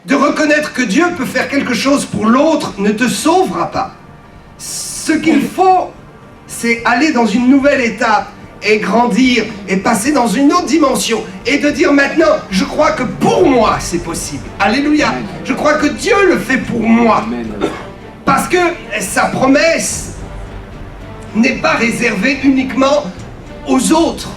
de reconnaître que Dieu peut faire quelque chose pour l'autre ne te sauvera pas. Ce qu'il faut, c'est aller dans une nouvelle étape et grandir et passer dans une autre dimension et de dire maintenant, je crois que pour moi c'est possible. Alléluia. Je crois que Dieu le fait pour moi. Parce que sa promesse n'est pas réservée uniquement aux autres.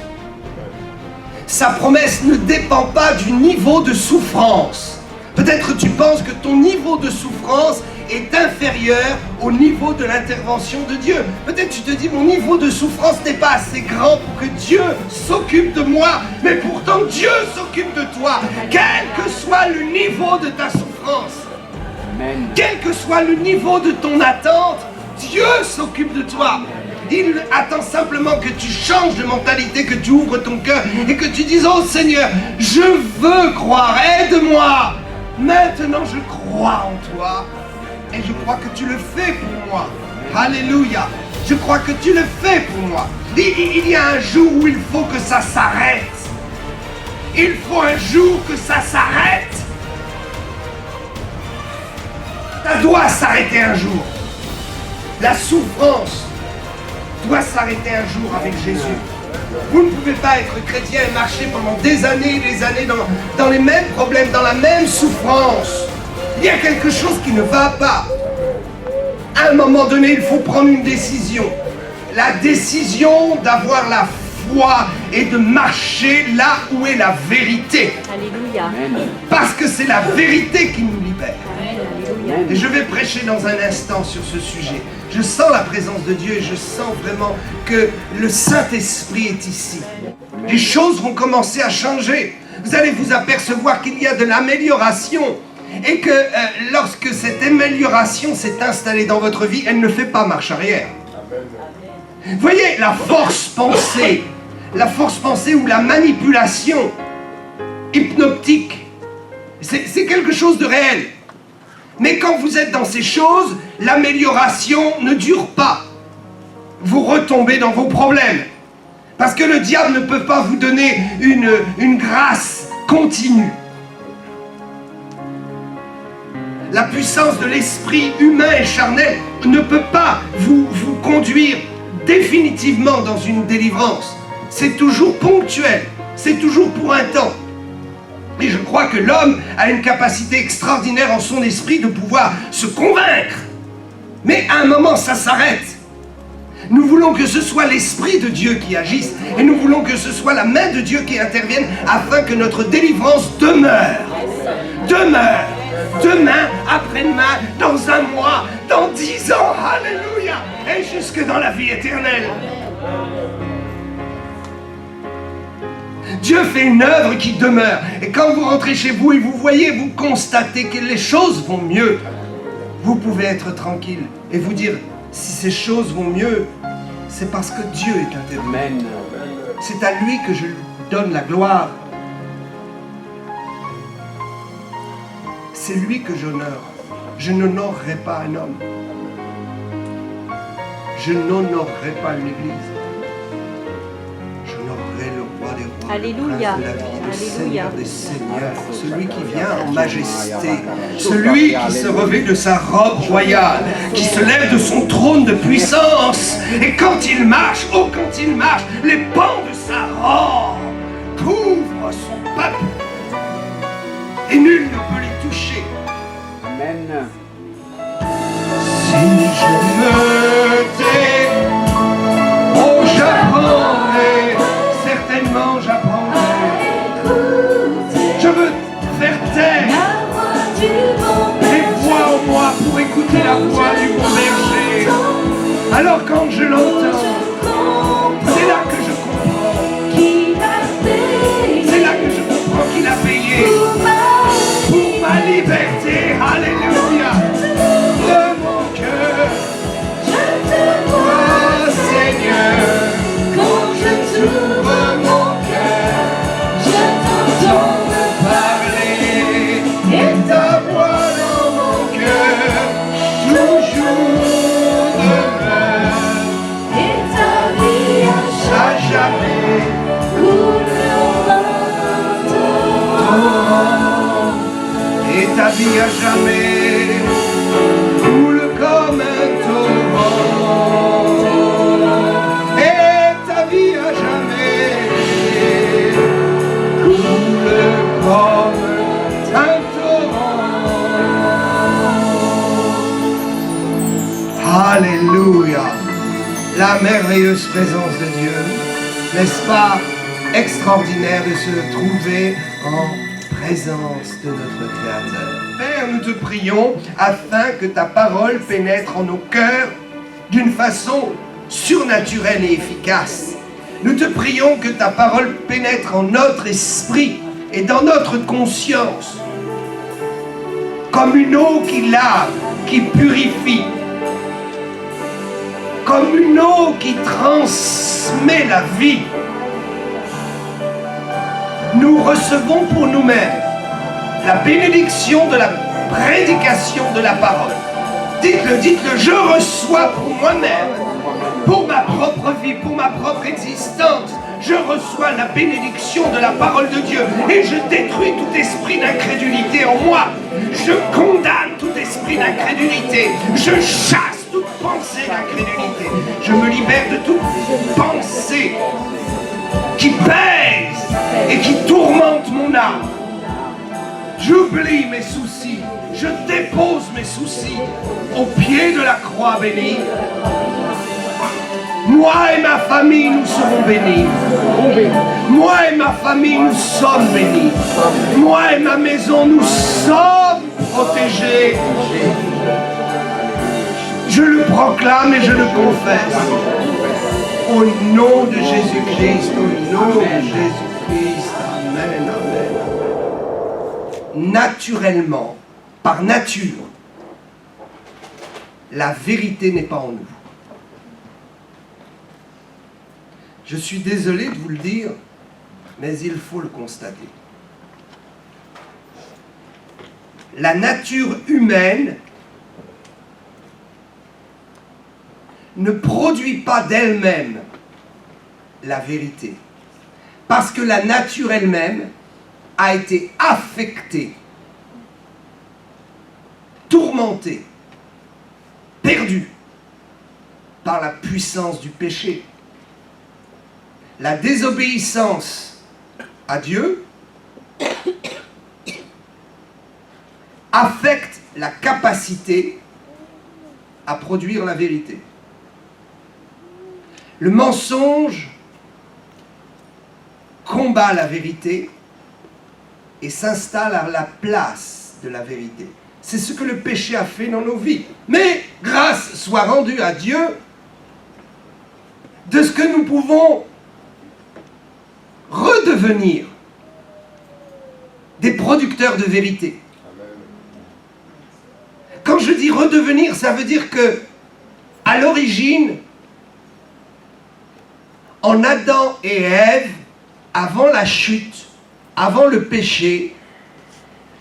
Sa promesse ne dépend pas du niveau de souffrance. Peut-être tu penses que ton niveau de souffrance est inférieur au niveau de l'intervention de Dieu. Peut-être tu te dis, mon niveau de souffrance n'est pas assez grand pour que Dieu s'occupe de moi, mais pourtant Dieu s'occupe de toi, quel que soit le niveau de ta souffrance. Amen. Quel que soit le niveau de ton attente, Dieu s'occupe de toi. Il attend simplement que tu changes de mentalité, que tu ouvres ton cœur et que tu dises, oh Seigneur, je veux croire, aide-moi. Maintenant je crois en toi. Et je crois que tu le fais pour moi. Alléluia. Je crois que tu le fais pour moi. Il y a un jour où il faut que ça s'arrête. Il faut un jour que ça s'arrête. Ça doit s'arrêter un jour. La souffrance doit s'arrêter un jour avec Jésus. Vous ne pouvez pas être chrétien et marcher pendant des années et des années dans les mêmes problèmes, dans la même souffrance. Il y a quelque chose qui ne va pas. À un moment donné, il faut prendre une décision. La décision d'avoir la foi et de marcher là où est la vérité. Alléluia. Parce que c'est la vérité qui nous libère. Alléluia. Et je vais prêcher dans un instant sur ce sujet. Je sens la présence de Dieu et je sens vraiment que le Saint-Esprit est ici. Les choses vont commencer à changer. Vous allez vous apercevoir qu'il y a de l'amélioration. Et que lorsque cette amélioration s'est installée dans votre vie, elle ne fait pas marche arrière. Vous voyez, la force pensée ou la manipulation hypnotique, c'est quelque chose de réel. Mais quand vous êtes dans ces choses, l'amélioration ne dure pas. Vous retombez dans vos problèmes. Parce que le diable ne peut pas vous donner une grâce continue. La puissance de l'esprit humain et charnel ne peut pas vous conduire définitivement dans une délivrance. C'est toujours ponctuel, c'est toujours pour un temps. Et je crois que l'homme a une capacité extraordinaire en son esprit de pouvoir se convaincre. Mais à un moment, ça s'arrête. Nous voulons que ce soit l'Esprit de Dieu qui agisse et nous voulons que ce soit la main de Dieu qui intervienne afin que notre délivrance demeure. Demeure. Demain, après-demain, dans un mois, dans 10 ans, alléluia, et jusque dans la vie éternelle. Dieu fait une œuvre qui demeure. Et quand vous rentrez chez vous et vous voyez, vous constatez que les choses vont mieux, vous pouvez être tranquille et vous dire, si ces choses vont mieux, c'est parce que Dieu est intervenu. C'est à lui que je donne la gloire. C'est lui que j'honore. Je n'honorerai pas un homme. Je n'honorerai pas une église. J'honorerai le roi des rois, Alléluia. le prince de la vie, le Alléluia. Seigneur des seigneurs, celui qui vient en majesté, celui qui se revêt de sa robe royale, qui se lève de son trône de puissance. Et quand il marche, oh quand il marche, les pans de sa robe couvrent son peuple. Et nul ne peut les toucher. Amen. Si je me tais, oh j'apprendrai, certainement j'apprendrai. Je veux faire taire les voix en moi pour écouter la voix du bon berger. Alors quand je l'entends, c'est là que je comprends. C'est là que je comprends qu'il a payé pour ma liberté. Alléluia. De mon cœur, oh Seigneur, quand je t'ouvre mon cœur, je t'entends me parler et ta voix dans mon cœur toujours demeure et ta vie à jamais coule en et ta vie à jamais coule comme un torrent, et ta vie à jamais coule comme un torrent. Alléluia, la merveilleuse présence de Dieu, n'est-ce pas extraordinaire de se trouver en présence de notre Créateur. Père, nous te prions afin que ta parole pénètre en nos cœurs d'une façon surnaturelle et efficace. Nous te prions que ta parole pénètre en notre esprit et dans notre conscience comme une eau qui lave, qui purifie, comme une eau qui transmet la vie. Nous recevons pour nous-mêmes la bénédiction de la prédication de la parole. Dites-le, dites-le, je reçois pour moi-même, pour ma propre vie, pour ma propre existence, je reçois la bénédiction de la parole de Dieu et je détruis tout esprit d'incrédulité en moi. Je condamne tout esprit d'incrédulité. Je chasse toute pensée d'incrédulité. Je me libère de toute pensée qui pèse et qui tourmente mon âme. J'oublie mes soucis. Je dépose mes soucis au pied de la croix bénie. Moi et ma famille, nous serons bénis. Moi et ma famille, nous sommes bénis. Moi et ma maison, nous sommes protégés. Je le proclame et je le confesse. Au nom de Jésus-Christ, au nom de Jésus-Christ. Amen, amen. Naturellement, par nature, la vérité n'est pas en nous. Je suis désolé de vous le dire, mais il faut le constater. La nature humaine ne produit pas d'elle-même la vérité. Parce que la nature elle-même a été affectée, tourmentée, perdue par la puissance du péché. La désobéissance à Dieu affecte la capacité à produire la vérité. Le mensonge combat la vérité et s'installe à la place de la vérité. C'est ce que le péché a fait dans nos vies. Mais grâce soit rendue à Dieu de ce que nous pouvons redevenir des producteurs de vérité. Quand je dis redevenir, ça veut dire que à l'origine, en Adam et Ève, avant la chute, avant le péché,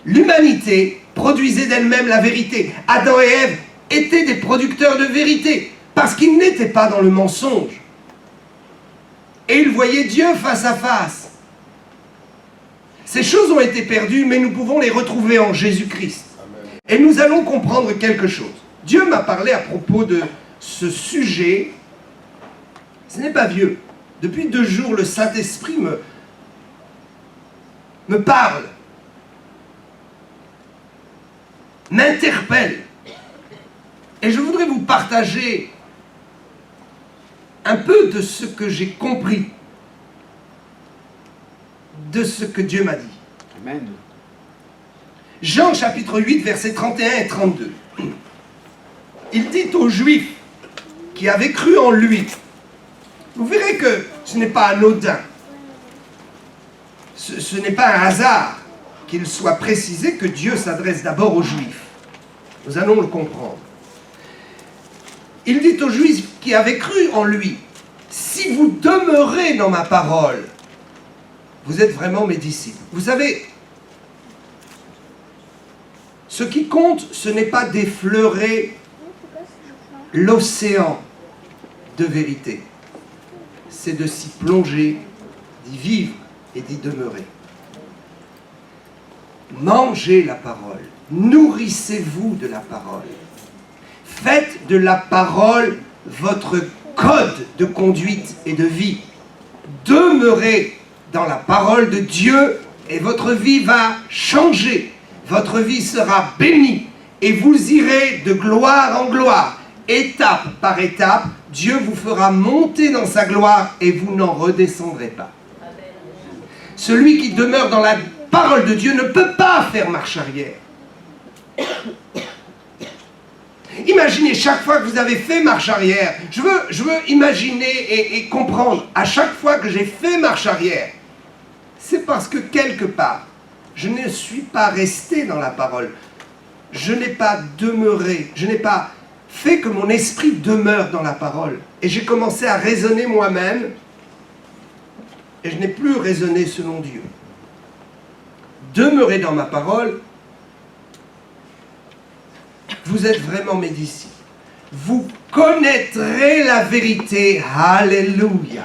l'humanité produisait d'elle-même la vérité. Adam et Ève étaient des producteurs de vérité parce qu'ils n'étaient pas dans le mensonge. Et ils voyaient Dieu face à face. Ces choses ont été perdues, mais nous pouvons les retrouver en Jésus-Christ. Et nous allons comprendre quelque chose. Dieu m'a parlé à propos de ce sujet. Ce n'est pas vieux. Depuis 2 jours, le Saint-Esprit me parle, m'interpelle. Et je voudrais vous partager un peu de ce que j'ai compris, de ce que Dieu m'a dit. Amen. Jean chapitre 8, versets 31 et 32. Il dit aux Juifs qui avaient cru en lui, vous verrez que ce n'est pas anodin, ce n'est pas un hasard qu'il soit précisé que Dieu s'adresse d'abord aux Juifs. Nous allons le comprendre. Il dit aux Juifs qui avaient cru en lui, si vous demeurez dans ma parole, vous êtes vraiment mes disciples. Vous savez, ce qui compte, ce n'est pas d'effleurer l'océan de vérité. C'est de s'y plonger, d'y vivre et d'y demeurer. Mangez la parole. Nourrissez-vous de la parole. Faites de la parole votre code de conduite et de vie. Demeurez dans la parole de Dieu et votre vie va changer. Votre vie sera bénie et vous irez de gloire en gloire. Étape par étape, Dieu vous fera monter dans sa gloire et vous n'en redescendrez pas. Celui qui demeure dans la parole de Dieu ne peut pas faire marche arrière. Imaginez chaque fois que vous avez fait marche arrière. Je veux imaginer et comprendre. À chaque fois que j'ai fait marche arrière, c'est parce que quelque part, je ne suis pas resté dans la parole. Je n'ai pas demeuré. Je n'ai pas fait que mon esprit demeure dans la parole. Et j'ai commencé à raisonner moi-même. Et je n'ai plus raisonné selon Dieu. Demeurez dans ma parole. Vous êtes vraiment mes disciples. Vous connaîtrez la vérité. Alléluia.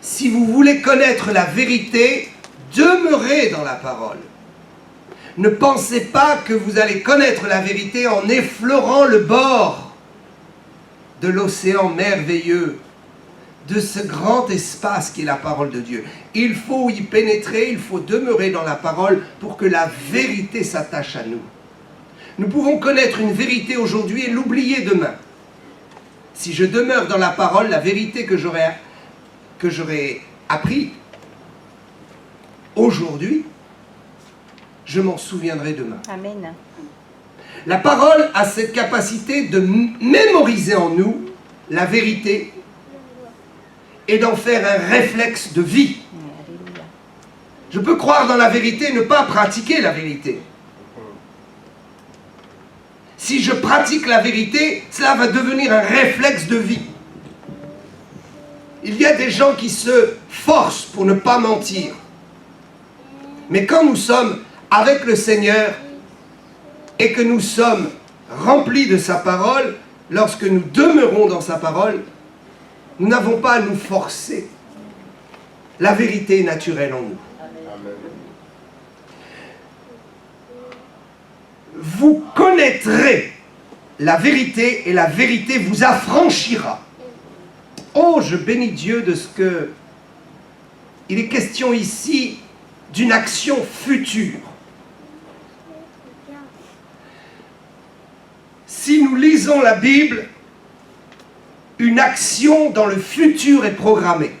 Si vous voulez connaître la vérité, demeurez dans la parole. Ne pensez pas que vous allez connaître la vérité en effleurant le bord de l'océan merveilleux, de ce grand espace qui est la parole de Dieu. Il faut y pénétrer, il faut demeurer dans la parole pour que la vérité s'attache à nous. Nous pouvons connaître une vérité aujourd'hui et l'oublier demain. Si je demeure dans la parole, la vérité que j'aurais appris aujourd'hui, je m'en souviendrai demain. Amen. La parole a cette capacité de mémoriser en nous la vérité et d'en faire un réflexe de vie. Alléluia. Je peux croire dans la vérité et ne pas pratiquer la vérité. Si je pratique la vérité, cela va devenir un réflexe de vie. Il y a des gens qui se forcent pour ne pas mentir. Mais quand nous sommes avec le Seigneur et que nous sommes remplis de sa parole, lorsque nous demeurons dans sa parole, nous n'avons pas à nous forcer. La vérité est naturelle en nous. Vous connaîtrez la vérité et la vérité vous affranchira. Oh, je bénis Dieu de ce que... Il est question ici d'une action future. Si nous lisons la Bible, une action dans le futur est programmée.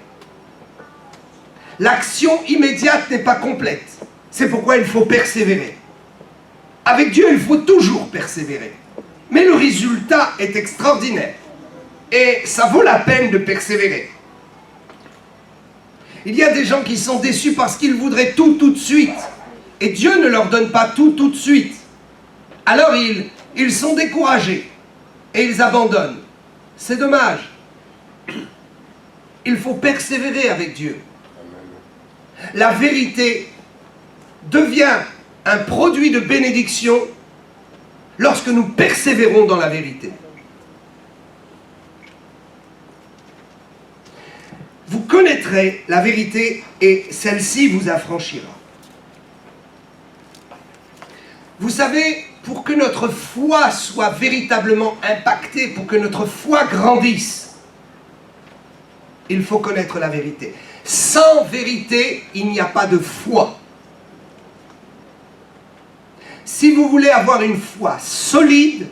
L'action immédiate n'est pas complète. C'est pourquoi il faut persévérer. Avec Dieu, il faut toujours persévérer. Mais le résultat est extraordinaire. Et ça vaut la peine de persévérer. Il y a des gens qui sont déçus parce qu'ils voudraient tout de suite. Et Dieu ne leur donne pas tout de suite. Alors ils sont découragés. Et ils abandonnent. C'est dommage. Il faut persévérer avec Dieu. La vérité devient un produit de bénédiction lorsque nous persévérons dans la vérité. Vous connaîtrez la vérité et celle-ci vous affranchira. Vous savez, pour que notre foi soit véritablement impactée, pour que notre foi grandisse, il faut connaître la vérité. Sans vérité, il n'y a pas de foi. Si vous voulez avoir une foi solide,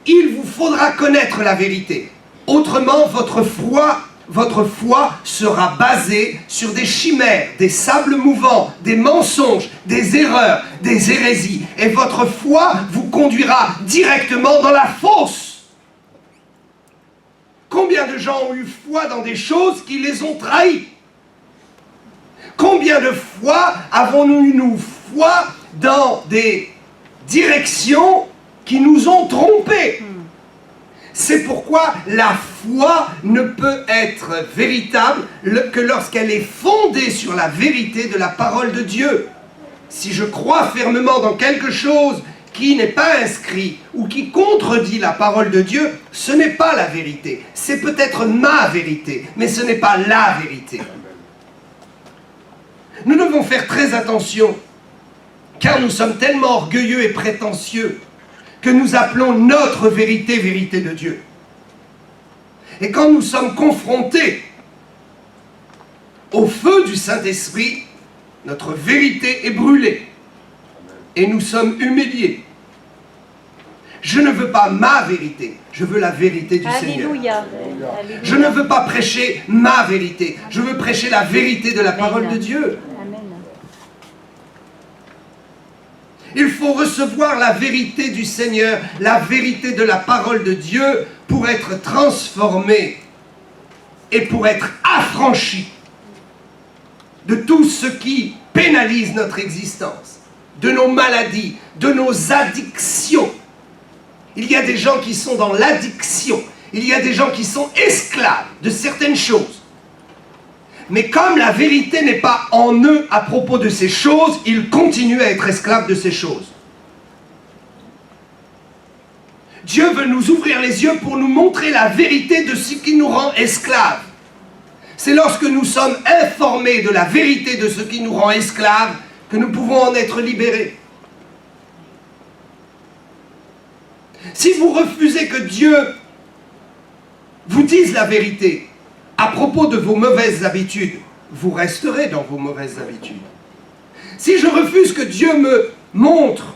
il vous faudra connaître la vérité. Autrement, votre foi sera basée sur des chimères, des sables mouvants, des mensonges, des erreurs, des hérésies. Et votre foi vous conduira directement dans la fosse. Combien de gens ont eu foi dans des choses qui les ont trahis? Combien de fois avons-nous eu foi dans des directions qui nous ont trompés? C'est pourquoi la foi ne peut être véritable que lorsqu'elle est fondée sur la vérité de la parole de Dieu. Si je crois fermement dans quelque chose qui n'est pas inscrit ou qui contredit la parole de Dieu, ce n'est pas la vérité. C'est peut-être ma vérité, mais ce n'est pas la vérité. Nous devons faire très attention Car nous sommes tellement orgueilleux et prétentieux que nous appelons notre vérité, vérité de Dieu. Et quand nous sommes confrontés au feu du Saint-Esprit, notre vérité est brûlée et nous sommes humiliés. Je ne veux pas ma vérité, je veux la vérité du Alléluia. Seigneur. Alléluia. Je ne veux pas prêcher ma vérité, je veux prêcher la vérité de la parole de Dieu. Amen. Il faut recevoir la vérité du Seigneur, la vérité de la parole de Dieu pour être transformé et pour être affranchi de tout ce qui pénalise notre existence, de nos maladies, de nos addictions. Il y a des gens qui sont dans l'addiction, il y a des gens qui sont esclaves de certaines choses. Mais comme la vérité n'est pas en eux à propos de ces choses, ils continuent à être esclaves de ces choses. Dieu veut nous ouvrir les yeux pour nous montrer la vérité de ce qui nous rend esclaves. C'est lorsque nous sommes informés de la vérité de ce qui nous rend esclaves que nous pouvons en être libérés. Si vous refusez que Dieu vous dise la vérité à propos de vos mauvaises habitudes, vous resterez dans vos mauvaises habitudes. Si je refuse que Dieu me montre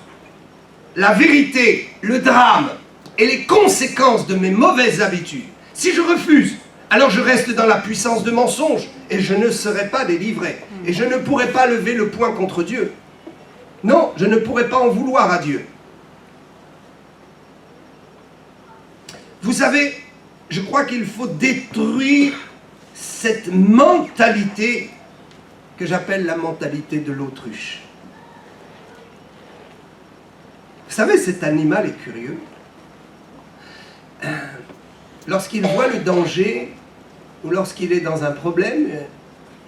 la vérité, le drame et les conséquences de mes mauvaises habitudes, si je refuse, alors je reste dans la puissance de mensonge et je ne serai pas délivré. Et je ne pourrai pas lever le poing contre Dieu. Non, je ne pourrai pas en vouloir à Dieu. Vous savez, je crois qu'il faut détruire cette mentalité que j'appelle la mentalité de l'autruche. Vous savez, cet animal est curieux. Lorsqu'il voit le danger ou lorsqu'il est dans un problème,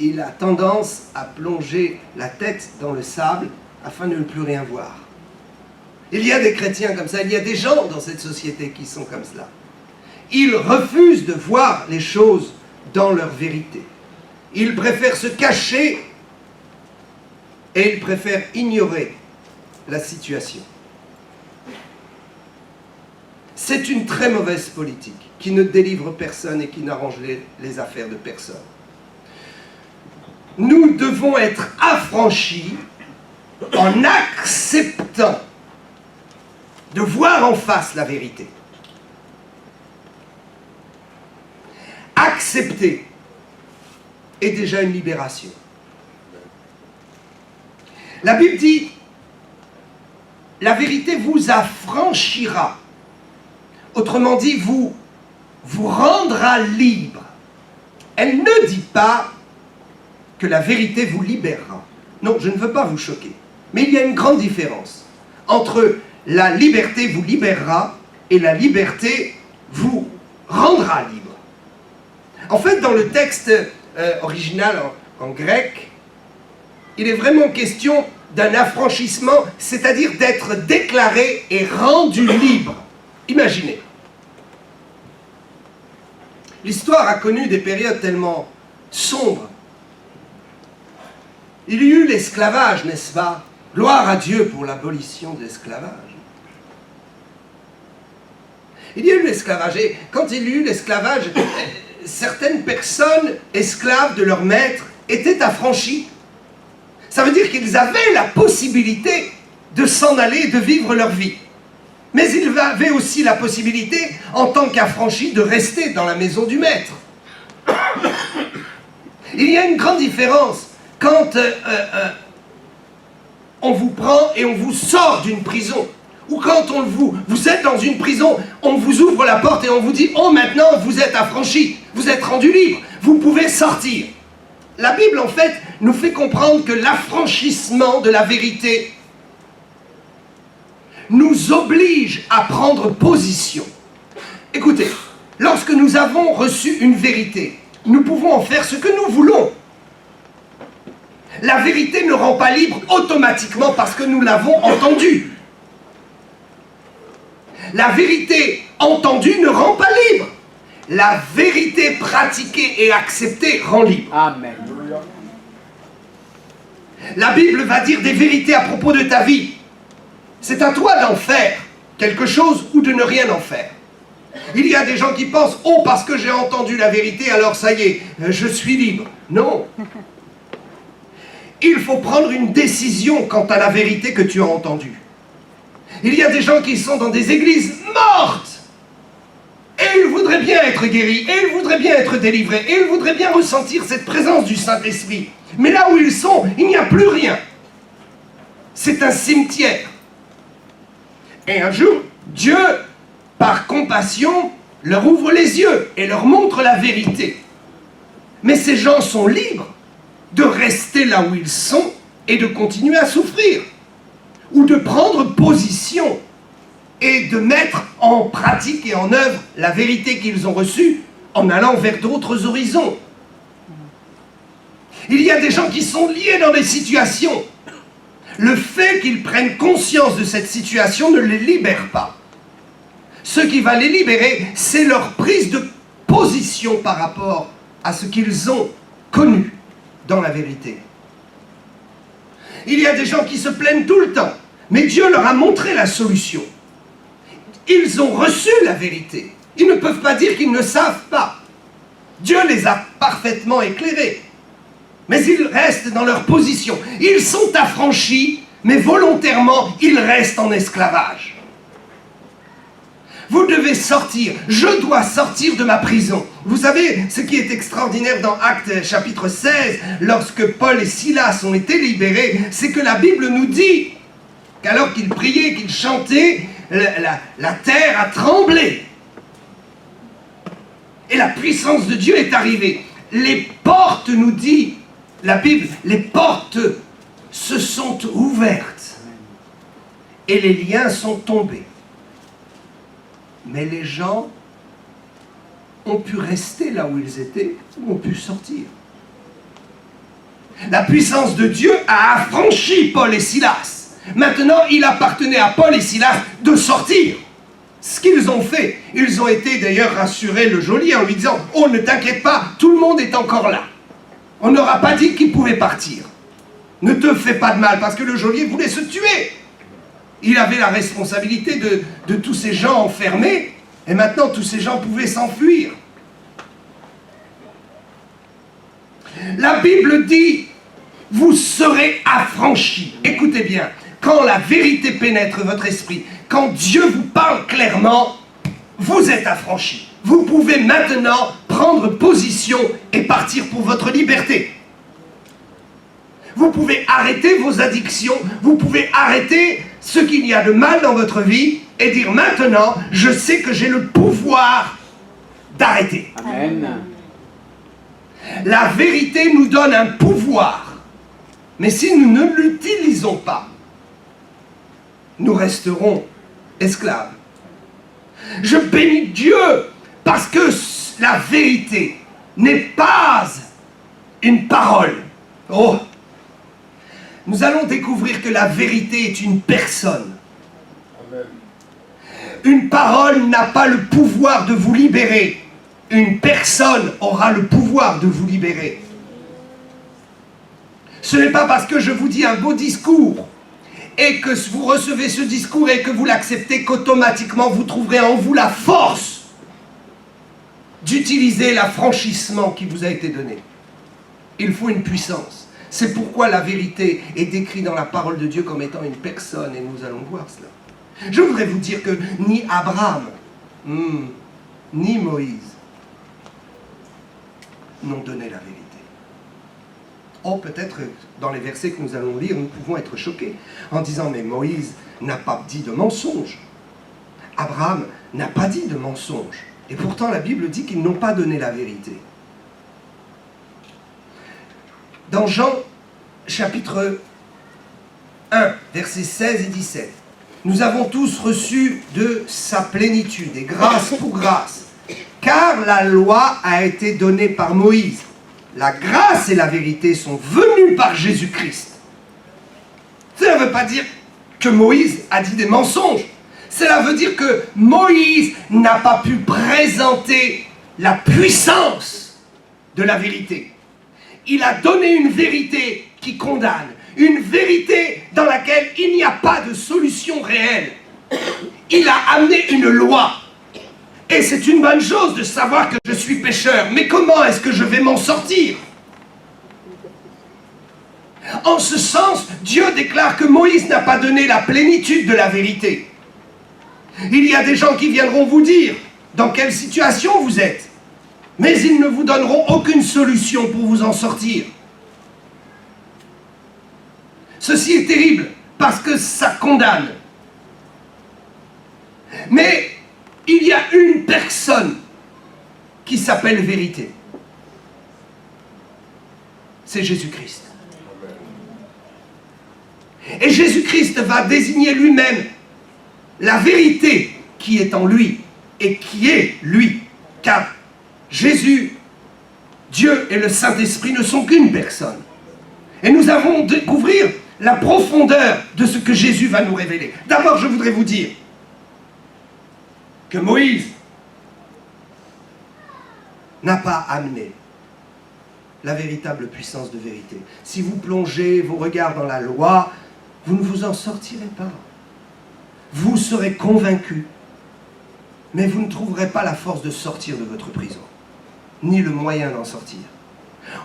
il a tendance à plonger la tête dans le sable afin de ne plus rien voir. Il y a des chrétiens comme ça, il y a des gens dans cette société qui sont comme cela. Ils refusent de voir les choses dans leur vérité. Ils préfèrent se cacher et ils préfèrent ignorer la situation. C'est une très mauvaise politique qui ne délivre personne et qui n'arrange les affaires de personne. Nous devons être affranchis en acceptant de voir en face la vérité. Accepter est déjà une libération. La Bible dit, la vérité vous affranchira. Autrement dit, vous rendra libre. Elle ne dit pas que la vérité vous libérera. Non, je ne veux pas vous choquer. Mais il y a une grande différence entre la liberté vous libérera et la liberté vous rendra libre. En fait, dans le texte original en grec, il est vraiment question d'un affranchissement, c'est-à-dire d'être déclaré et rendu libre. Imaginez. L'histoire a connu des périodes tellement sombres. Il y eut l'esclavage, n'est-ce pas? Gloire à Dieu pour l'abolition de l'esclavage. Il y a eu l'esclavage, et quand il y eut l'esclavage, certaines personnes esclaves de leur maître étaient affranchies. Ça veut dire qu'ils avaient la possibilité de s'en aller et de vivre leur vie. Mais ils avaient aussi la possibilité, en tant qu'affranchis, de rester dans la maison du maître. Il y a une grande différence quand on vous prend et on vous sort d'une prison. Ou quand vous êtes dans une prison, on vous ouvre la porte et on vous dit « Oh, maintenant, vous êtes affranchi, vous êtes rendu libre, vous pouvez sortir. » La Bible, en fait, nous fait comprendre que l'affranchissement de la vérité nous oblige à prendre position. Écoutez, lorsque nous avons reçu une vérité, nous pouvons en faire ce que nous voulons. La vérité ne rend pas libre automatiquement parce que nous l'avons entendue. La vérité entendue ne rend pas libre. La vérité pratiquée et acceptée rend libre. Amen. La Bible va dire des vérités à propos de ta vie. C'est à toi d'en faire quelque chose ou de ne rien en faire. Il y a des gens qui pensent « Oh, parce que j'ai entendu la vérité, alors ça y est, je suis libre. » Non. Il faut prendre une décision quant à la vérité que tu as entendue. Il y a des gens qui sont dans des églises mortes. Et ils voudraient bien être guéris, et ils voudraient bien être délivrés, et ils voudraient bien ressentir cette présence du Saint-Esprit. Mais là où ils sont, il n'y a plus rien. C'est un cimetière. Et un jour, Dieu, par compassion, leur ouvre les yeux et leur montre la vérité. Mais ces gens sont libres de rester là où ils sont et de continuer à souffrir. Ou de prendre position et de mettre en pratique et en œuvre la vérité qu'ils ont reçue en allant vers d'autres horizons. Il y a des gens qui sont liés dans des situations. Le fait qu'ils prennent conscience de cette situation ne les libère pas. Ce qui va les libérer, c'est leur prise de position par rapport à ce qu'ils ont connu dans la vérité. Il y a des gens qui se plaignent tout le temps, mais Dieu leur a montré la solution. Ils ont reçu la vérité. Ils ne peuvent pas dire qu'ils ne savent pas. Dieu les a parfaitement éclairés. Mais ils restent dans leur position. Ils sont affranchis, mais volontairement, ils restent en esclavage. Vous devez sortir. Je dois sortir de ma prison. Vous savez, ce qui est extraordinaire dans Actes chapitre 16, lorsque Paul et Silas ont été libérés, c'est que la Bible nous dit qu'alors qu'ils priaient, qu'ils chantaient, la terre a tremblé. Et la puissance de Dieu est arrivée. Les portes, nous dit la Bible, les portes se sont ouvertes. Et les liens sont tombés. Mais les gens ont pu rester là où ils étaient, ou ont pu sortir. La puissance de Dieu a affranchi Paul et Silas. Maintenant, il appartenait à Paul et Silas de sortir. Ce qu'ils ont fait, ils ont été d'ailleurs rassurés le geôlier en lui disant « Oh, ne t'inquiète pas, tout le monde est encore là. On n'aura pas dit qu'ils pouvaient partir. Ne te fais pas de mal, parce que le geôlier voulait se tuer. Il avait la responsabilité de tous ces gens enfermés, et maintenant tous ces gens pouvaient s'enfuir. La Bible dit « Vous serez affranchis ». Écoutez bien, quand la vérité pénètre votre esprit, quand Dieu vous parle clairement, vous êtes affranchis. Vous pouvez maintenant prendre position et partir pour votre liberté. Vous pouvez arrêter vos addictions, vous pouvez arrêter ce qu'il y a de mal dans votre vie et dire maintenant, je sais que j'ai le pouvoir d'arrêter. Amen. La vérité nous donne un pouvoir, mais si nous ne l'utilisons pas, nous resterons esclaves. Je bénis Dieu parce que la vérité n'est pas une parole. Oh! Nous allons découvrir que la vérité est une personne. Amen. Une parole n'a pas le pouvoir de vous libérer. Une personne aura le pouvoir de vous libérer. Ce n'est pas parce que je vous dis un beau discours et que vous recevez ce discours et que vous l'acceptez qu'automatiquement vous trouverez en vous la force d'utiliser l'affranchissement qui vous a été donné. Il faut une puissance. C'est pourquoi la vérité est décrite dans la parole de Dieu comme étant une personne, et nous allons voir cela. Je voudrais vous dire que ni Abraham, ni Moïse n'ont donné la vérité. Oh, peut-être dans les versets que nous allons lire, nous pouvons être choqués en disant « Mais Moïse n'a pas dit de mensonge. Abraham n'a pas dit de mensonge. » Et pourtant, la Bible dit qu'ils n'ont pas donné la vérité. Dans Jean, chapitre 1, versets 16 et 17, nous avons tous reçu de sa plénitude, et grâce pour grâce, car la loi a été donnée par Moïse. La grâce et la vérité sont venues par Jésus-Christ. Cela ne veut pas dire que Moïse a dit des mensonges. Cela veut dire que Moïse n'a pas pu présenter la puissance de la vérité. Il a donné une vérité qui condamne, une vérité dans laquelle il n'y a pas de solution réelle. Il a amené une loi. Et c'est une bonne chose de savoir que je suis pécheur. Mais comment est-ce que je vais m'en sortir? En ce sens, Dieu déclare que Moïse n'a pas donné la plénitude de la vérité. Il y a des gens qui viendront vous dire dans quelle situation vous êtes, mais ils ne vous donneront aucune solution pour vous en sortir. Ceci est terrible parce que ça condamne. Mais il y a une personne qui s'appelle vérité. C'est Jésus-Christ. Et Jésus-Christ va désigner lui-même la vérité qui est en lui et qui est lui. Car Jésus, Dieu et le Saint-Esprit ne sont qu'une personne. Et nous allons découvrir la profondeur de ce que Jésus va nous révéler. D'abord, je voudrais vous dire que Moïse n'a pas amené la véritable puissance de vérité. Si vous plongez vos regards dans la loi, vous ne vous en sortirez pas. Vous serez convaincus, mais vous ne trouverez pas la force de sortir de votre prison, ni le moyen d'en sortir.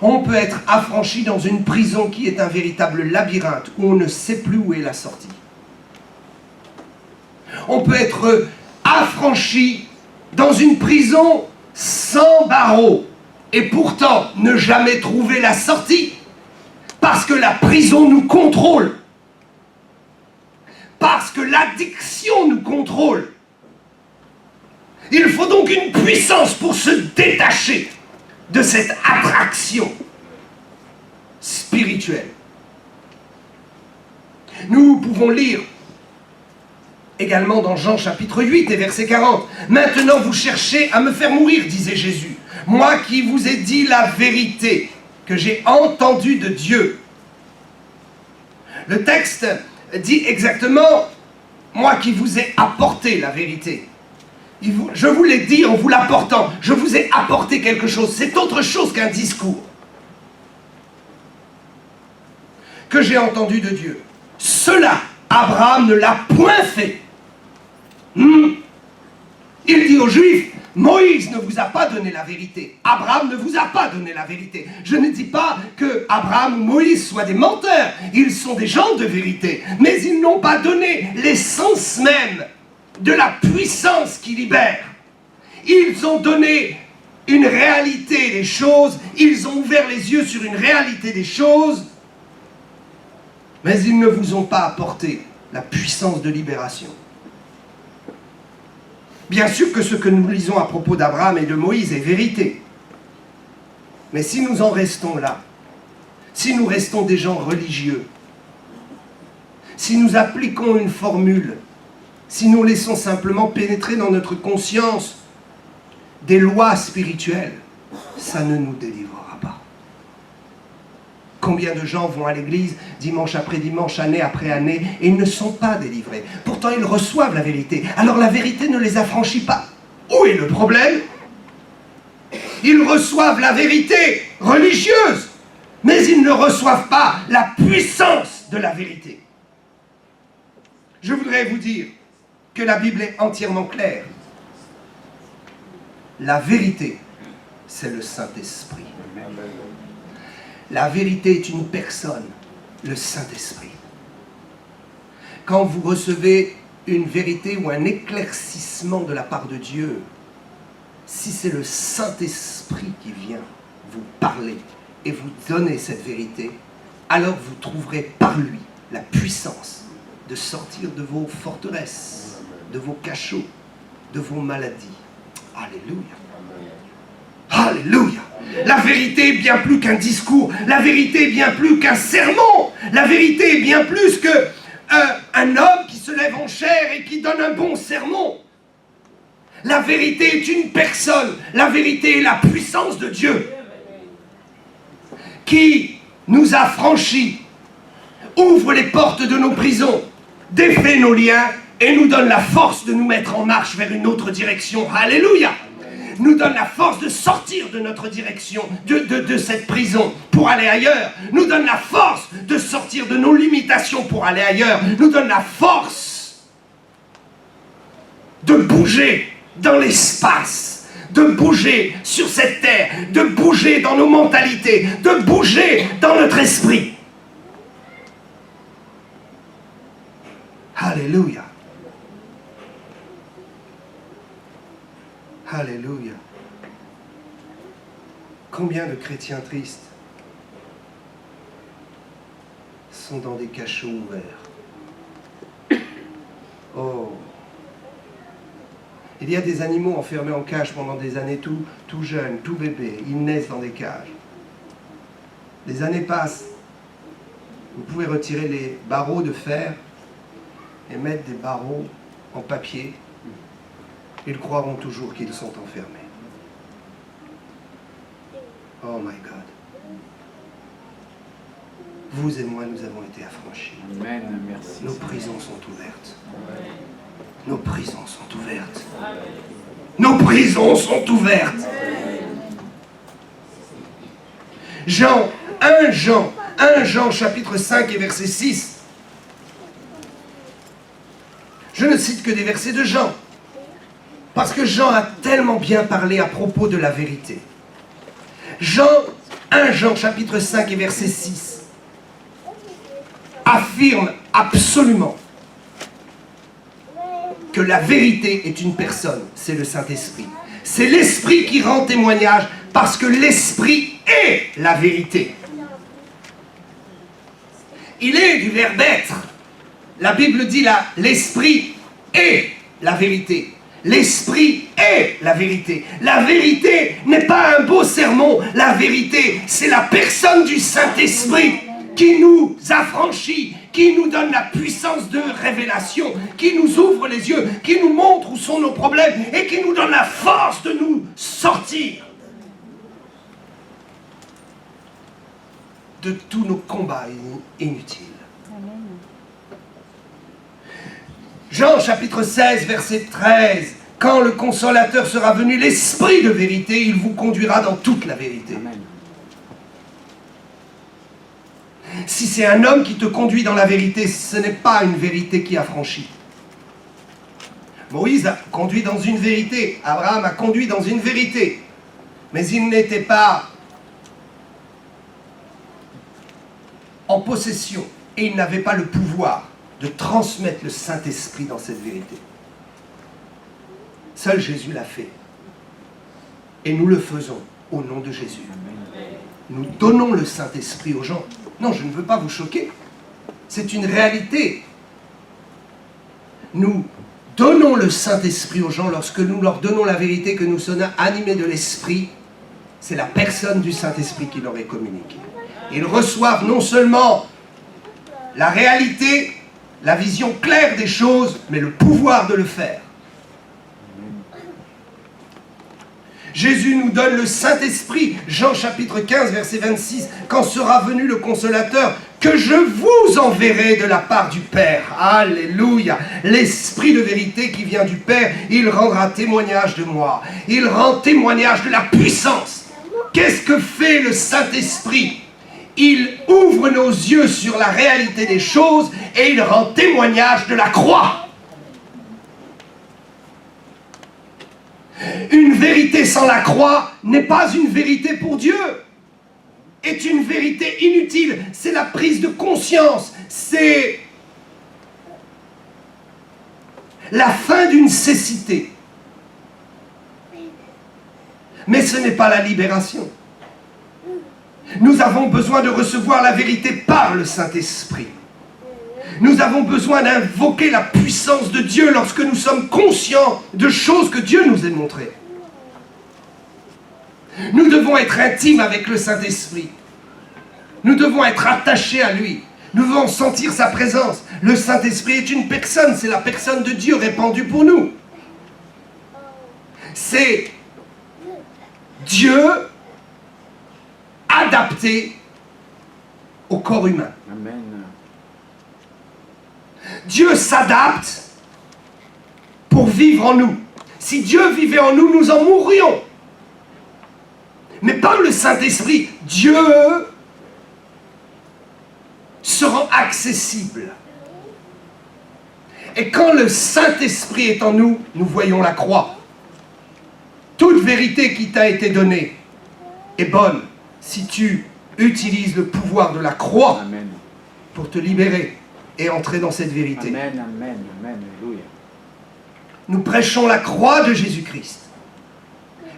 On peut être affranchi dans une prison qui est un véritable labyrinthe, où on ne sait plus où est la sortie. On peut être affranchi dans une prison sans barreaux, et pourtant ne jamais trouver la sortie, parce que la prison nous contrôle, parce que l'addiction nous contrôle. Il faut donc une puissance pour se détacher de cette attraction spirituelle. Nous pouvons lire également dans Jean chapitre 8 et verset 40. « Maintenant vous cherchez à me faire mourir, disait Jésus. Moi qui vous ai dit la vérité, que j'ai entendue de Dieu. » Le texte dit exactement « Moi qui vous ai apporté la vérité. » Je vous l'ai dit en vous l'apportant. Je vous ai apporté quelque chose. C'est autre chose qu'un discours que j'ai entendu de Dieu. Cela, Abraham ne l'a point fait. Il dit aux Juifs, Moïse ne vous a pas donné la vérité. Abraham ne vous a pas donné la vérité. Je ne dis pas que Abraham ou Moïse soient des menteurs. Ils sont des gens de vérité. Mais ils n'ont pas donné l'essence même de la puissance qui libère. Ils ont donné une réalité des choses. Ils ont ouvert les yeux sur une réalité des choses. Mais ils ne vous ont pas apporté la puissance de libération. Bien sûr que ce que nous lisons à propos d'Abraham et de Moïse est vérité. Mais si nous en restons là, si nous restons des gens religieux, si nous appliquons une formule, si nous laissons simplement pénétrer dans notre conscience des lois spirituelles, ça ne nous délivrera pas. Combien de gens vont à l'église dimanche après dimanche, année après année, et ils ne sont pas délivrés. Pourtant, ils reçoivent la vérité. Alors la vérité ne les affranchit pas. Où est le problème? Ils reçoivent la vérité religieuse, mais ils ne reçoivent pas la puissance de la vérité. Je voudrais vous dire que la Bible est entièrement claire. La vérité, c'est le Saint-Esprit. La vérité est une personne, le Saint-Esprit. Quand vous recevez une vérité ou un éclaircissement de la part de Dieu, si c'est le Saint-Esprit qui vient vous parler et vous donner cette vérité, alors vous trouverez par lui la puissance de sortir de vos forteresses, de vos cachots, de vos maladies. Alléluia. Alléluia. La vérité est bien plus qu'un discours. La vérité est bien plus qu'un sermon. La vérité est bien plus que un homme qui se lève en chair et qui donne un bon sermon. La vérité est une personne. La vérité est la puissance de Dieu qui nous a franchis, ouvre les portes de nos prisons, défait nos liens et nous donne la force de nous mettre en marche vers une autre direction. Alléluia. nous donne la force de sortir de notre direction, de cette prison pour aller ailleurs, nous donne la force de sortir de nos limitations pour aller ailleurs, nous donne la force de bouger dans l'espace, de bouger sur cette terre, de bouger dans nos mentalités, de bouger dans notre esprit. Alléluia. Alléluia. Combien de chrétiens tristes sont dans des cachots ouverts? Oh. Il y a des animaux enfermés en cage pendant des années, tout jeunes, tout bébés. Ils naissent dans des cages. Les années passent. Vous pouvez retirer les barreaux de fer et mettre des barreaux en papier. Ils croiront toujours qu'ils sont enfermés. Oh my God. Vous et moi, nous avons été affranchis. Amen. Merci. Nos prisons sont ouvertes. Nos prisons sont ouvertes. Nos prisons sont ouvertes. Jean 1 Jean chapitre 5 et verset 6. Je ne cite que des versets de Jean. Parce que Jean a tellement bien parlé à propos de la vérité. 1 Jean chapitre 5 et verset 6 affirme absolument que la vérité est une personne, c'est le Saint-Esprit. C'est l'Esprit qui rend témoignage parce que l'Esprit est la vérité. Il est du verbe être. La Bible dit là, l'Esprit est la vérité. L'Esprit est la vérité. La vérité n'est pas un beau sermon. La vérité, c'est la personne du Saint-Esprit qui nous affranchit, qui nous donne la puissance de révélation, qui nous ouvre les yeux, qui nous montre où sont nos problèmes et qui nous donne la force de nous sortir de tous nos combats inutiles. Jean chapitre 16, verset 13. Quand le consolateur sera venu, l'Esprit de vérité, il vous conduira dans toute la vérité. Amen. Si c'est un homme qui te conduit dans la vérité, ce n'est pas une vérité qui affranchit. Moïse a conduit dans une vérité, Abraham a conduit dans une vérité, mais il n'était pas en possession et il n'avait pas le pouvoir de transmettre le Saint-Esprit dans cette vérité. Seul Jésus l'a fait. Et nous le faisons au nom de Jésus. Nous donnons le Saint-Esprit aux gens. Non, je ne veux pas vous choquer. C'est une réalité. Nous donnons le Saint-Esprit aux gens lorsque nous leur donnons la vérité, que nous sommes animés de l'Esprit. C'est la personne du Saint-Esprit qui leur est communiquée. Ils reçoivent non seulement la réalité, la vision claire des choses, mais le pouvoir de le faire. Jésus nous donne le Saint-Esprit, Jean chapitre 15, verset 26, quand sera venu le Consolateur, que je vous enverrai de la part du Père. Alléluia. L'Esprit de vérité qui vient du Père, il rendra témoignage de moi. Il rend témoignage de la puissance. Qu'est-ce que fait le Saint-Esprit? Il ouvre nos yeux sur la réalité des choses et il rend témoignage de la croix. Une vérité sans la croix n'est pas une vérité pour Dieu. Est une vérité inutile. C'est la prise de conscience. C'est la fin d'une cécité. Mais ce n'est pas la libération. Nous avons besoin de recevoir la vérité par le Saint-Esprit. Nous avons besoin d'invoquer la puissance de Dieu lorsque nous sommes conscients de choses que Dieu nous a montrées. Nous devons être intimes avec le Saint-Esprit. Nous devons être attachés à lui. Nous devons sentir sa présence. Le Saint-Esprit est une personne, c'est la personne de Dieu répandue pour nous. C'est Dieu adapté au corps humain. Amen. Dieu s'adapte pour vivre en nous. Si Dieu vivait en nous, nous en mourrions. Mais par le Saint-Esprit, Dieu se rend accessible. Et quand le Saint-Esprit est en nous, nous voyons la croix. Toute vérité qui t'a été donnée est bonne si tu utilises le pouvoir de la croix Amen. pour te libérer et entrer dans cette vérité. Amen, amen, amen, alléluia. Nous prêchons la croix de Jésus-Christ.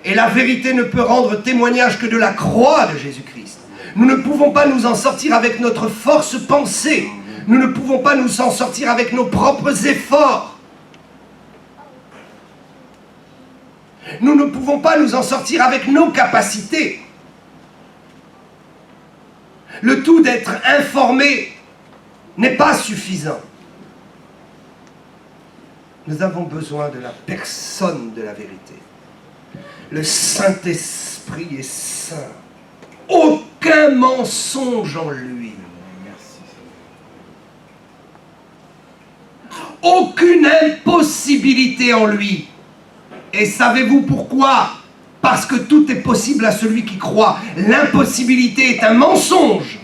Et la vérité ne peut rendre témoignage que de la croix de Jésus-Christ. Nous ne pouvons pas nous en sortir avec notre force pensée. Nous ne pouvons pas nous en sortir avec nos propres efforts. Nous ne pouvons pas nous en sortir avec nos capacités. Le tout d'être informé n'est pas suffisant. Nous avons besoin de la personne de la vérité. Le Saint-Esprit est saint. Aucun mensonge en lui. Merci. Aucune impossibilité en lui. Et savez-vous pourquoi? Parce que tout est possible à celui qui croit. L'impossibilité est un mensonge.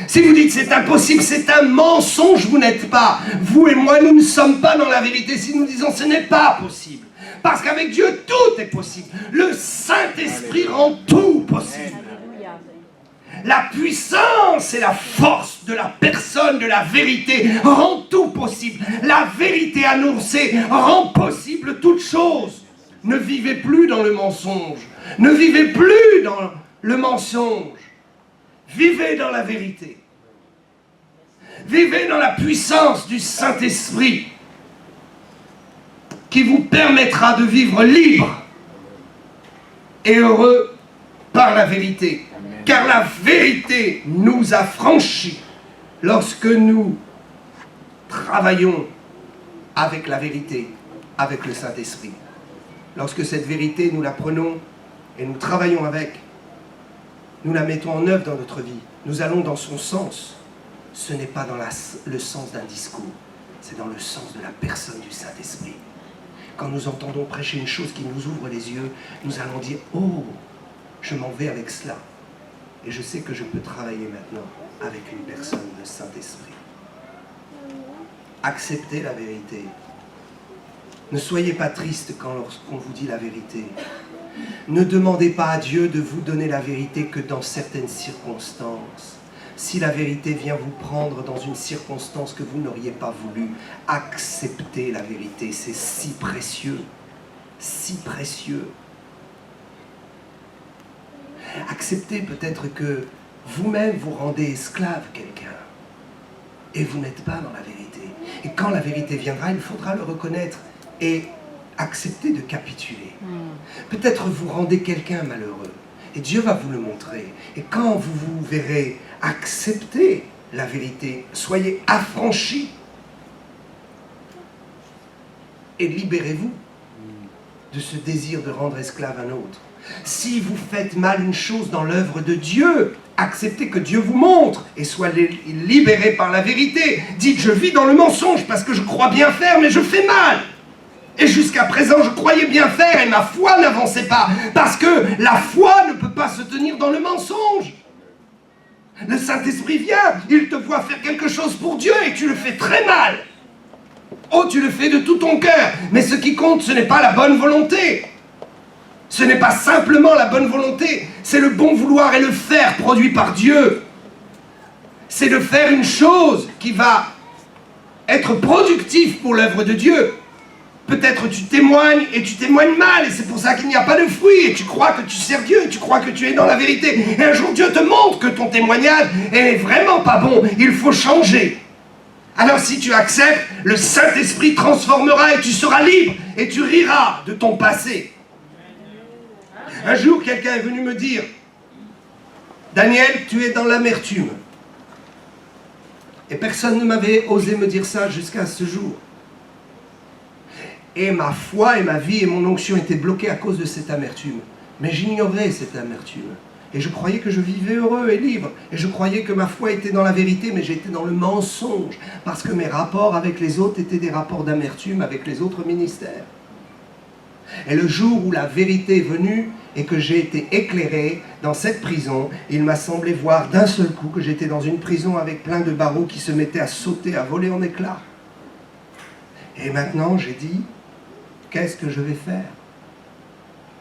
Si vous dites c'est impossible, c'est un mensonge, vous n'êtes pas. Vous et moi, nous ne sommes pas dans la vérité si nous disons ce n'est pas possible. Parce qu'avec Dieu, tout est possible. Le Saint-Esprit rend tout possible. La puissance et la force de la personne de la vérité rend tout possible. La vérité annoncée rend possible toute chose. Ne vivez plus dans le mensonge. Ne vivez plus dans le mensonge. Vivez dans la vérité. Vivez dans la puissance du Saint-Esprit qui vous permettra de vivre libre et heureux par la vérité. Amen. Car la vérité nous a franchis lorsque nous travaillons avec la vérité, avec le Saint-Esprit. Lorsque cette vérité, nous la prenons et nous travaillons avec, nous la mettons en œuvre dans notre vie. Nous allons dans son sens. Ce n'est pas dans le sens d'un discours, c'est dans le sens de la personne du Saint-Esprit. Quand nous entendons prêcher une chose qui nous ouvre les yeux, nous allons dire « Oh, je m'en vais avec cela. Et je sais que je peux travailler maintenant avec une personne de Saint-Esprit. » Acceptez la vérité. Ne soyez pas triste lorsqu'on vous dit la vérité. Ne demandez pas à Dieu de vous donner la vérité que dans certaines circonstances. Si la vérité vient vous prendre dans une circonstance que vous n'auriez pas voulu, acceptez la vérité. C'est si précieux. Si précieux. Acceptez peut-être que vous-même vous rendez esclave quelqu'un. Et vous n'êtes pas dans la vérité. Et quand la vérité viendra, il faudra le reconnaître et accepter de capituler. Peut-être vous rendez quelqu'un malheureux. Et Dieu va vous le montrer. Et quand vous vous verrez accepter la vérité, soyez affranchis. Et libérez-vous de ce désir de rendre esclave un autre. Si vous faites mal une chose dans l'œuvre de Dieu, acceptez que Dieu vous montre et soyez libérés par la vérité. Dites, je vis dans le mensonge parce que je crois bien faire, mais je fais mal. Et jusqu'à présent, je croyais bien faire et ma foi n'avançait pas. Parce que la foi ne peut pas se tenir dans le mensonge. Le Saint-Esprit vient, il te voit faire quelque chose pour Dieu et tu le fais très mal. Oh, tu le fais de tout ton cœur. Mais ce qui compte, ce n'est pas la bonne volonté. Ce n'est pas simplement la bonne volonté. C'est le bon vouloir et le faire produit par Dieu. C'est de faire une chose qui va être productive pour l'œuvre de Dieu. Peut-être tu témoignes et tu témoignes mal et c'est pour ça qu'il n'y a pas de fruit et tu crois que tu sers Dieu, tu crois que tu es dans la vérité. Et un jour Dieu te montre que ton témoignage est vraiment pas bon, il faut changer. Alors si tu acceptes, le Saint-Esprit transformera et tu seras libre et tu riras de ton passé. Un jour quelqu'un est venu me dire, Daniel, tu es dans l'amertume. Et personne ne m'avait osé me dire ça jusqu'à ce jour. Et ma foi et ma vie et mon onction étaient bloquées à cause de cette amertume. Mais j'ignorais cette amertume. Et je croyais que je vivais heureux et libre. Et je croyais que ma foi était dans la vérité, mais j'étais dans le mensonge. Parce que mes rapports avec les autres étaient des rapports d'amertume avec les autres ministères. Et le jour où la vérité est venue et que j'ai été éclairé dans cette prison, il m'a semblé voir d'un seul coup que j'étais dans une prison avec plein de barreaux qui se mettaient à sauter, à voler en éclats. Et maintenant, j'ai dit, qu'est-ce que je vais faire?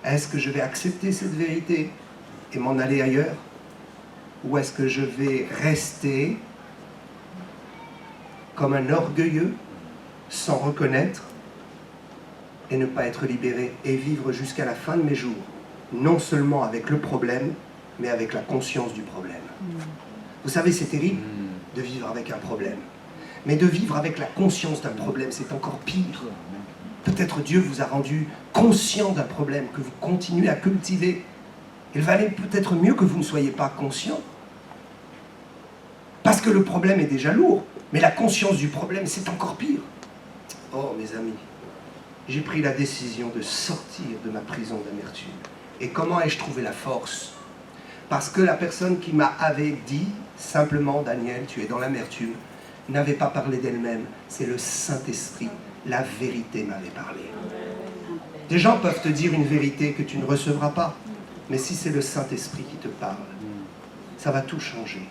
Est-ce que je vais accepter cette vérité et m'en aller ailleurs? Ou est-ce que je vais rester comme un orgueilleux, sans reconnaître, et ne pas être libéré, et vivre jusqu'à la fin de mes jours, non seulement avec le problème, mais avec la conscience du problème. Vous savez, c'est terrible de vivre avec un problème. Mais de vivre avec la conscience d'un problème, c'est encore pire. Peut-être Dieu vous a rendu conscient d'un problème que vous continuez à cultiver. Il valait peut-être mieux que vous ne soyez pas conscient. Parce que le problème est déjà lourd. Mais la conscience du problème, c'est encore pire. Oh, mes amis, j'ai pris la décision de sortir de ma prison d'amertume. Et comment ai-je trouvé la force? Parce que la personne qui m'avait dit, simplement, Daniel, tu es dans l'amertume, n'avait pas parlé d'elle-même. C'est le Saint-Esprit. La vérité m'avait parlé. Des gens peuvent te dire une vérité que tu ne recevras pas. Mais si c'est le Saint-Esprit qui te parle, ça va tout changer.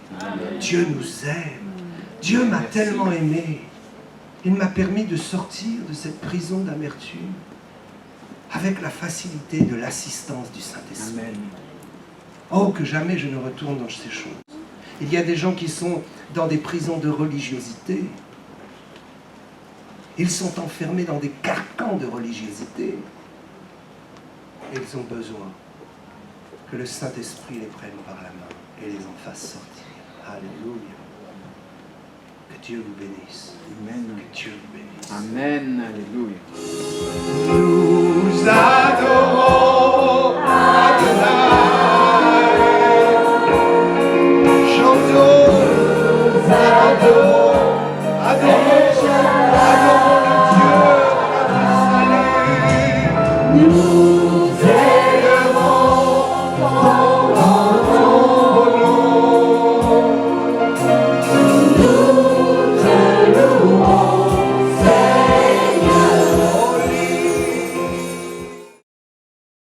Dieu nous aime. Dieu m'a tellement aimé. Il m'a permis de sortir de cette prison d'amertume avec la facilité de l'assistance du Saint-Esprit. Oh, que jamais je ne retourne dans ces choses. Il y a des gens qui sont dans des prisons de religiosité. Ils sont enfermés dans des carcans de religiosité. Et ils ont besoin que le Saint-Esprit les prenne par la main et les en fasse sortir. Alléluia. Que Dieu vous bénisse. Amen. Que Dieu vous bénisse. Amen. Alléluia. Nous adorons Adonai. Chantons, adorons, adorons le Dieu de notre salut.